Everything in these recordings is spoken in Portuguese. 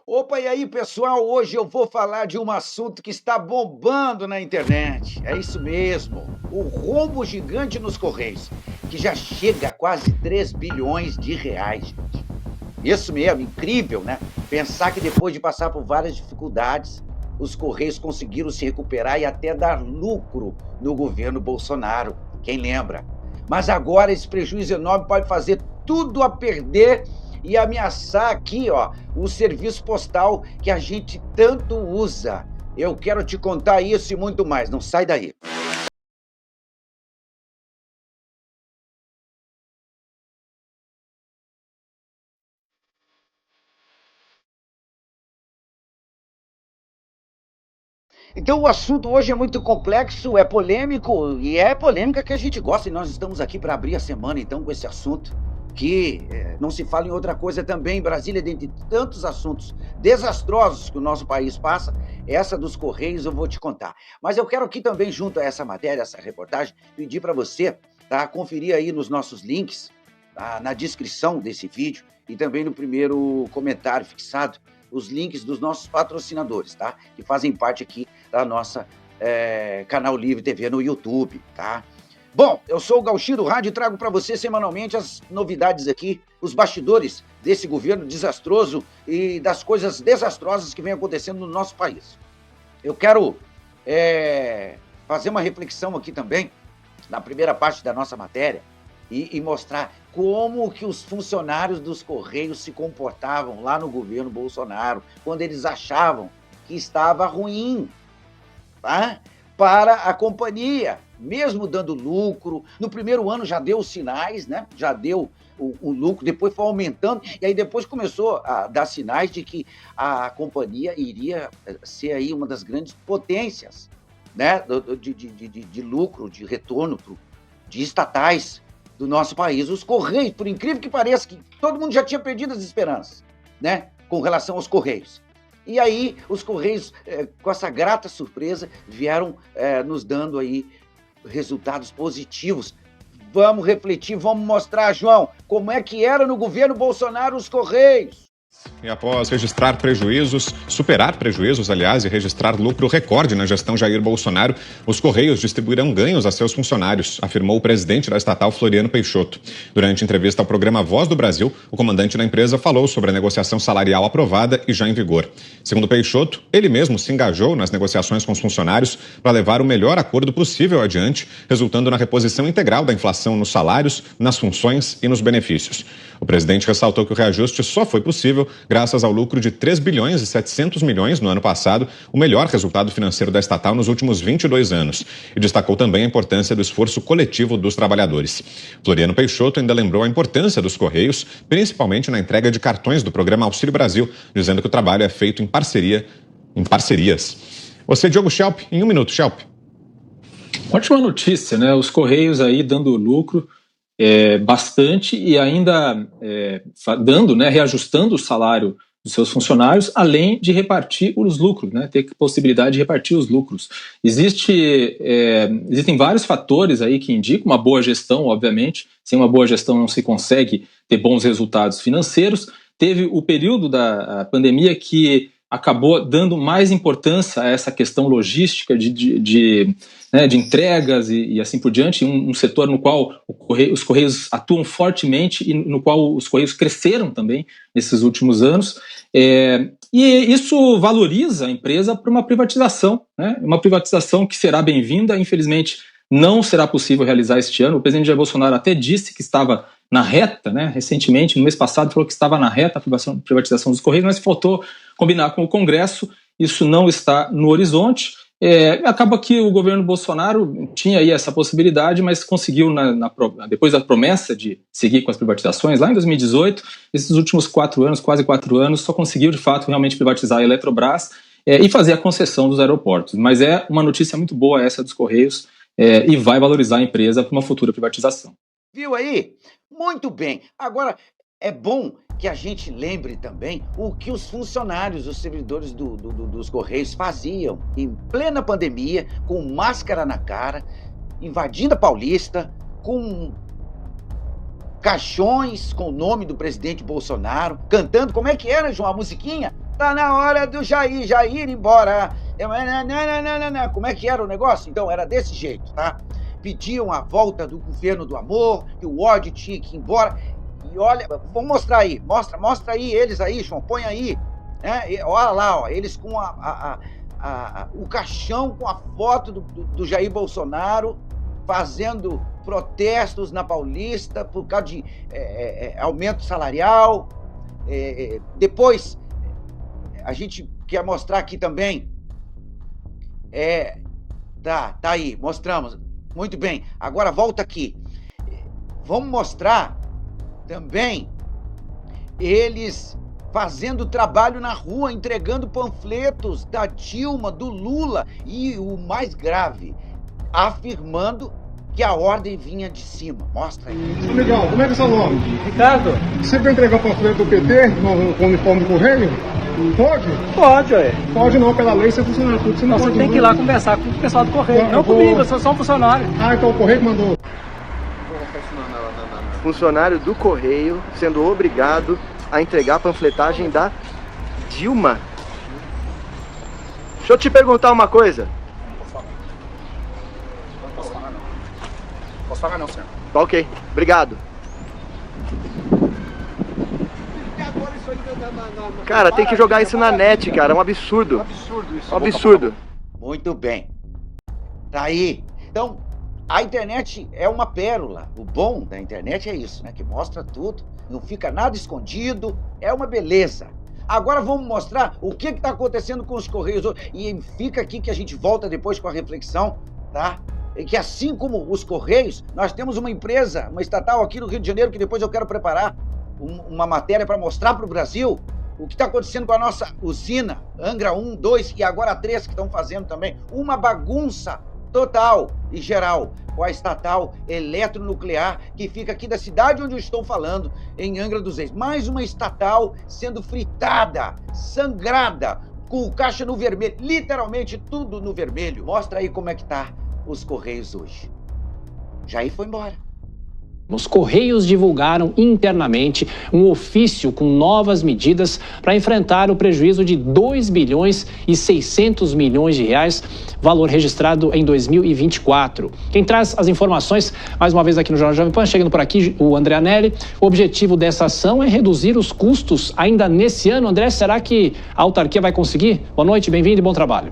Opa, e aí, pessoal? Hoje eu vou falar de um assunto que está bombando na internet. É isso mesmo, o rombo gigante nos Correios, que já chega a quase 3 bilhões de reais, gente. Isso mesmo, incrível, né? Pensar que depois de passar por várias dificuldades, os Correios conseguiram se recuperar e até dar lucro no governo Bolsonaro. Quem lembra? Mas agora esse prejuízo enorme pode fazer tudo a perder e ameaçar aqui, ó, o serviço postal que a gente tanto usa. Eu quero te contar isso e muito mais. Não sai daí. Então o assunto hoje é muito complexo, é polêmico e é polêmica que a gente gosta e nós estamos aqui para abrir a semana então com esse assunto que não se fala em outra coisa também em Brasília, dentre tantos assuntos desastrosos que o nosso país passa, essa dos Correios eu vou te contar. Mas eu quero aqui também, junto a essa matéria, essa reportagem, pedir para você, tá, conferir aí nos nossos links, tá, na descrição desse vídeo e também no primeiro comentário fixado, os links dos nossos patrocinadores, tá? Que fazem parte aqui da nossa Canal Livre TV no YouTube, tá? Bom, eu sou o Gauchinho do Rádio e trago para você semanalmente as novidades aqui, os bastidores desse governo desastroso e das coisas desastrosas que vem acontecendo no nosso país. Eu quero fazer uma reflexão aqui também, na primeira parte da nossa matéria, e mostrar como que os funcionários dos Correios se comportavam lá no governo Bolsonaro, quando eles achavam que estava ruim, tá? Para a companhia, mesmo dando lucro. No primeiro ano já deu sinais, né? Já deu o lucro, depois foi aumentando, e aí depois começou a dar sinais de que a companhia iria ser aí uma das grandes potências, né? De lucro, de retorno de estatais do nosso país. Os Correios, por incrível que pareça, que todo mundo já tinha perdido as esperanças, né? Com relação aos Correios. E aí, os Correios, com essa grata surpresa, vieram nos dando aí resultados positivos. Vamos refletir, vamos mostrar, João, como é que era no governo Bolsonaro os Correios. E após registrar prejuízos, superar prejuízos, aliás, e registrar lucro recorde na gestão Jair Bolsonaro, os Correios distribuirão ganhos a seus funcionários, afirmou o presidente da estatal, Floriano Peixoto. Durante entrevista ao programa Voz do Brasil, o comandante da empresa falou sobre a negociação salarial aprovada e já em vigor. Segundo Peixoto, ele mesmo se engajou nas negociações com os funcionários para levar o melhor acordo possível adiante, resultando na reposição integral da inflação nos salários, nas funções e nos benefícios. O presidente ressaltou que o reajuste só foi possível graças ao lucro de 3 bilhões e 700 milhões no ano passado, o melhor resultado financeiro da estatal nos últimos 22 anos. E destacou também a importância do esforço coletivo dos trabalhadores. Floriano Peixoto ainda lembrou a importância dos Correios, principalmente na entrega de cartões do programa Auxílio Brasil, dizendo que o trabalho é feito em parcerias. Você, Diogo Schelp, em 1 minuto, Schelp. Ótima notícia, né? Os Correios aí dando lucro bastante e ainda dando, né, reajustando o salário dos seus funcionários, além de repartir os lucros, né, ter possibilidade de repartir os lucros. Existem vários fatores aí que indicam uma boa gestão, obviamente. Sem uma boa gestão não se consegue ter bons resultados financeiros. Teve o período da pandemia que acabou dando mais importância a essa questão logística de entregas e assim por diante, um setor no qual os Correios atuam fortemente e no qual os Correios cresceram também nesses últimos anos. E isso valoriza a empresa para uma privatização, né? Uma privatização que será bem-vinda, infelizmente não será possível realizar este ano. O presidente Jair Bolsonaro até disse que estava na reta, né? Recentemente, no mês passado, falou que estava na reta a privatização dos Correios, mas faltou combinar com o Congresso, isso não está no horizonte. Acaba que o governo Bolsonaro tinha aí essa possibilidade, mas conseguiu, depois da promessa de seguir com as privatizações, lá em 2018, esses últimos 4 anos, quase 4 anos, só conseguiu de fato realmente privatizar a Eletrobras e fazer a concessão dos aeroportos. Mas é uma notícia muito boa essa dos Correios e vai valorizar a empresa para uma futura privatização. Viu aí? Muito bem. Agora, é bom que a gente lembre também o que os funcionários, os servidores dos Correios faziam em plena pandemia, com máscara na cara, invadindo a Paulista, com caixões com o nome do presidente Bolsonaro, cantando. Como é que era, João, a musiquinha? Tá na hora do Jair ir embora. Como é que era o negócio? Então, era desse jeito, tá? Pediam a volta do governo do amor, que o ódio tinha que ir embora. E olha, vamos mostrar aí. Mostra aí eles aí, João, põe aí. Olha lá, ó, eles com o caixão com a foto do Jair Bolsonaro fazendo protestos na Paulista por causa de aumento salarial. Depois, a gente quer mostrar aqui também. Tá aí, mostramos. Muito bem. Agora volta aqui. Vamos mostrar também eles fazendo trabalho na rua, entregando panfletos da Dilma, do Lula e o mais grave, afirmando que a ordem vinha de cima. Mostra aí. Legal, como é que é seu nome? Ricardo. Você vai entregar panfleto do PT com o uniforme do Correio? Pode? Pode, ué. Pode não, pela lei você é funcionário público. Você tem que ir lá conversar com o pessoal do Correio. Não comigo, eu sou só um funcionário. Ah, então o Correio que mandou. Funcionário do Correio sendo obrigado a entregar a panfletagem da Dilma. Deixa eu te perguntar uma coisa. Posso falar não, senhor. Tá ok, obrigado. Cara, tem que jogar isso na net, cara, é um absurdo. Absurdo isso. Um absurdo. Muito bem. Tá aí. Então, a internet é uma pérola. O bom da internet é isso, né? Que mostra tudo, não fica nada escondido, é uma beleza. Agora vamos mostrar o que está acontecendo com os Correios. E fica aqui que a gente volta depois com a reflexão, tá? E que assim como os Correios, nós temos uma empresa, uma estatal aqui no Rio de Janeiro, que depois eu quero preparar uma matéria para mostrar para o Brasil o que está acontecendo com a nossa usina, Angra 1, 2 e agora 3, que estão fazendo também uma bagunça total e geral com a estatal eletronuclear, que fica aqui da cidade onde eu estou falando, em Angra dos Reis. Mais uma estatal sendo fritada, sangrada, com o caixa no vermelho, literalmente tudo no vermelho. Mostra aí como é que tá os Correios hoje. Jair foi embora. Os Correios divulgaram internamente um ofício com novas medidas para enfrentar o prejuízo de 2 bilhões e 600 milhões de reais, valor registrado em 2024. Quem traz as informações, mais uma vez aqui no Jornal Jovem Pan, chegando por aqui, o André Anelli. O objetivo dessa ação é reduzir os custos ainda nesse ano. André, será que a autarquia vai conseguir? Boa noite, bem-vindo e bom trabalho.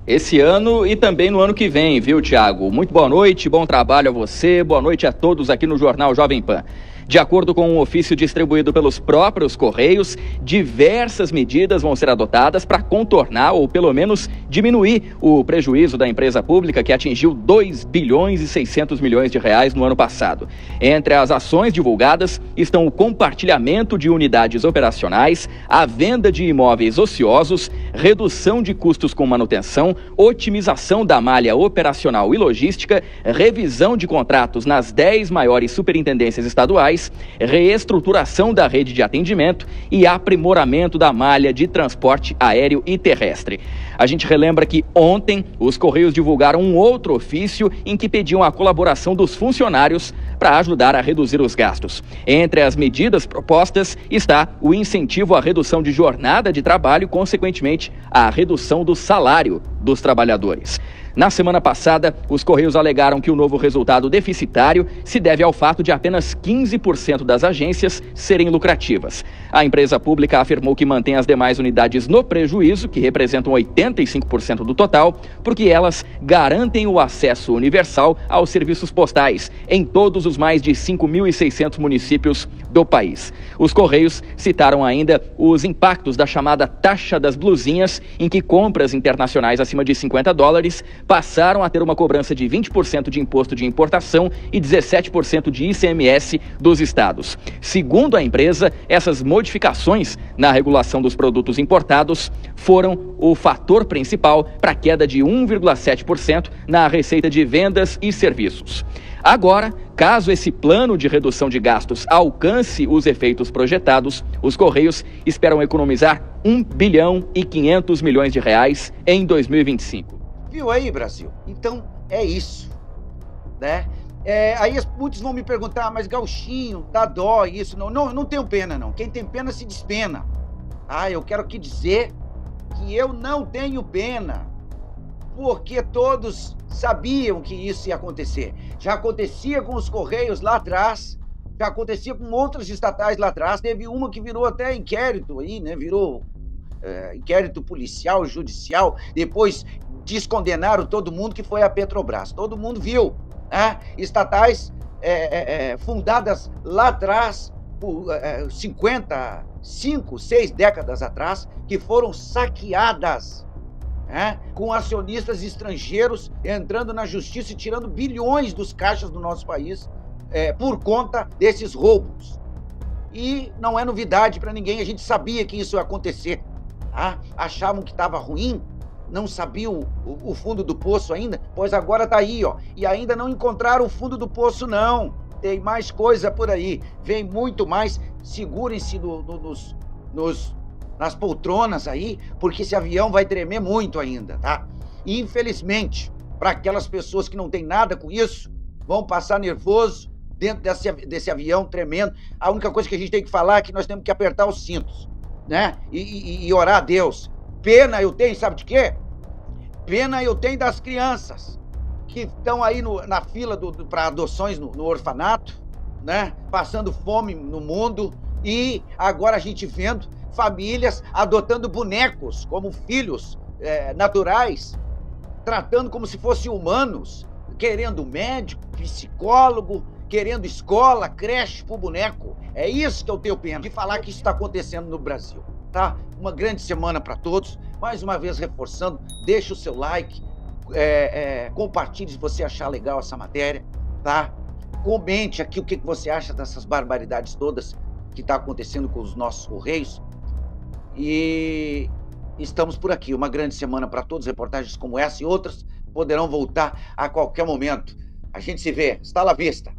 Esse ano e também no ano que vem, viu, Tiago? Muito boa noite, bom trabalho a você, boa noite a todos aqui no Jornal Jovem Pan. De acordo com um ofício distribuído pelos próprios Correios, diversas medidas vão ser adotadas para contornar ou pelo menos diminuir o prejuízo da empresa pública, que atingiu 2 bilhões e 600 milhões de reais no ano passado. Entre as ações divulgadas estão o compartilhamento de unidades operacionais, a venda de imóveis ociosos, redução de custos com manutenção, otimização da malha operacional e logística, revisão de contratos nas 10 maiores superintendências estaduais, reestruturação da rede de atendimento e aprimoramento da malha de transporte aéreo e terrestre. A gente relembra que ontem os Correios divulgaram um outro ofício em que pediam a colaboração dos funcionários para ajudar a reduzir os gastos. Entre as medidas propostas está o incentivo à redução de jornada de trabalho e, consequentemente, a redução do salário dos trabalhadores. Na semana passada, os Correios alegaram que o novo resultado deficitário se deve ao fato de apenas 15% das agências serem lucrativas. A empresa pública afirmou que mantém as demais unidades no prejuízo, que representam 85% do total, porque elas garantem o acesso universal aos serviços postais em todos os mais de 5.600 municípios do país. Os Correios citaram ainda os impactos da chamada taxa das blusinhas, em que compras internacionais acima de $50 passaram a ter uma cobrança de 20% de imposto de importação e 17% de ICMS dos estados. Segundo a empresa, essas modificações na regulação dos produtos importados foram o fator principal para a queda de 1,7% na receita de vendas e serviços. Agora, caso esse plano de redução de gastos alcance os efeitos projetados, os Correios esperam economizar 1 bilhão e 500 milhões de reais em 2025. Viu aí, Brasil? Então, é isso, né? Aí muitos vão me perguntar, mas Gauchinho, dá dó isso. Não tenho pena, não. Quem tem pena se despena. Eu quero aqui dizer que eu não tenho pena, porque todos sabiam que isso ia acontecer. Já acontecia com os Correios lá atrás, já acontecia com outras estatais lá atrás. Teve uma que virou até inquérito aí, né? Virou inquérito policial, judicial. Depois descondenaram todo mundo, que foi a Petrobras. Todo mundo viu. Estatais fundadas lá atrás, por 55, 6 décadas atrás, que foram saqueadas, com acionistas estrangeiros entrando na justiça e tirando bilhões dos caixas do nosso país por conta desses roubos. E não é novidade para ninguém, a gente sabia que isso ia acontecer. Achavam que estava ruim, não sabiam o fundo do poço ainda, pois agora está aí, ó. E ainda não encontraram o fundo do poço, não. Tem mais coisa por aí, vem muito mais. Segurem-se nas poltronas aí, porque esse avião vai tremer muito ainda, tá? E, infelizmente, para aquelas pessoas que não têm nada com isso, vão passar nervoso dentro desse avião tremendo. A única coisa que a gente tem que falar é que nós temos que apertar os cintos, né? E orar a Deus. Pena eu tenho, sabe de quê? Pena eu tenho das crianças que estão aí na fila para adoções no orfanato, né? Passando fome no mundo, e agora a gente vendo famílias adotando bonecos como filhos naturais, tratando como se fossem humanos, querendo médico, psicólogo, querendo escola, creche pro boneco. É isso que eu tenho pena de falar que isso está acontecendo no Brasil. Tá? Uma grande semana para todos. Mais uma vez reforçando, deixa o seu like, compartilhe se você achar legal essa matéria, tá? Comente aqui o que você acha dessas barbaridades todas que está acontecendo com os nossos Correios. E estamos por aqui. Uma grande semana para todos. Reportagens como essa e outras poderão voltar a qualquer momento. A gente se vê. Está à vista.